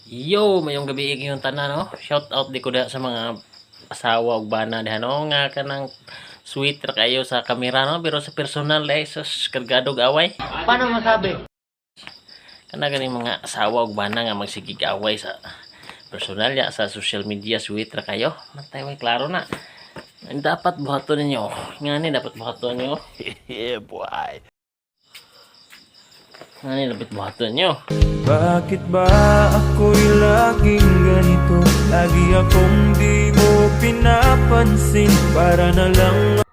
Yo, mayong gabi yung tanan no. Shout out di ko da sa mga asawa ug bana diha no nga kanang sweet ra kayo sa kamera no pero sa personal ay sus kargado away. Paano masabi? Kana gani mga asawa ug bana nga magsigig away sa personal ya sa social media sweet ra kayo. Matay may klaro na. Ang dapat buhaton ninyo. Ngani dapat buhaton ninyo. Yeah, boy. Ngani dapat buhaton ninyo. Bakit ba ako'y laging ganito? Lagi akong di mo pinapansin. Para na lang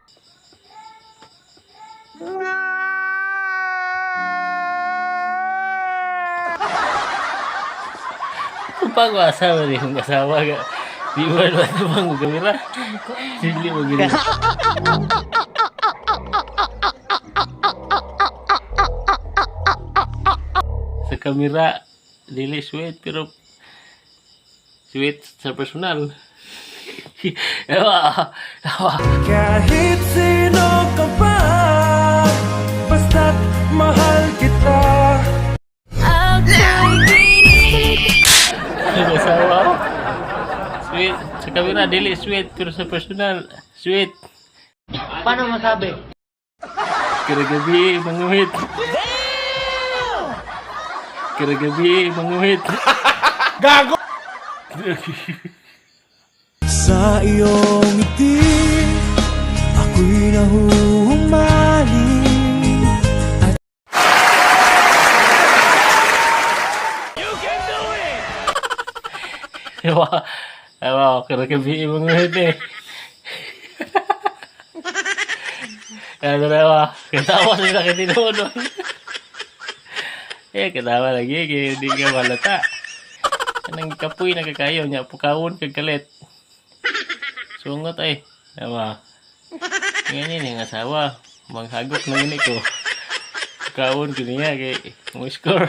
Pag asawa ni yung asawa ga. Di ba naman bang kamera? Sili mo gini. Sa kamera dili sweet pero sweet sa personal. Ewa. kahit sino ka pa, basta't mahal kita. Ang asawa. Sweet sa kamera dili sweet pero sa personal sweet. Paano masabi? Karagabi manguhit. Karagabi manguhit. Gago! Sa iyong ngiti, ako'y nahuhumaling. Ewa. Ewa, karagabi manguhit eh. Ano na ba? Katawa sila kitinoon. Katawa lagi. Hindi ka malata. Anong kapoy na kakayo niya. Pukawon kagalit. Sungot ay. Diba? Ngayon yung asawa. Manghagok na yun ko. Pukawon ko niya. Kaya, score.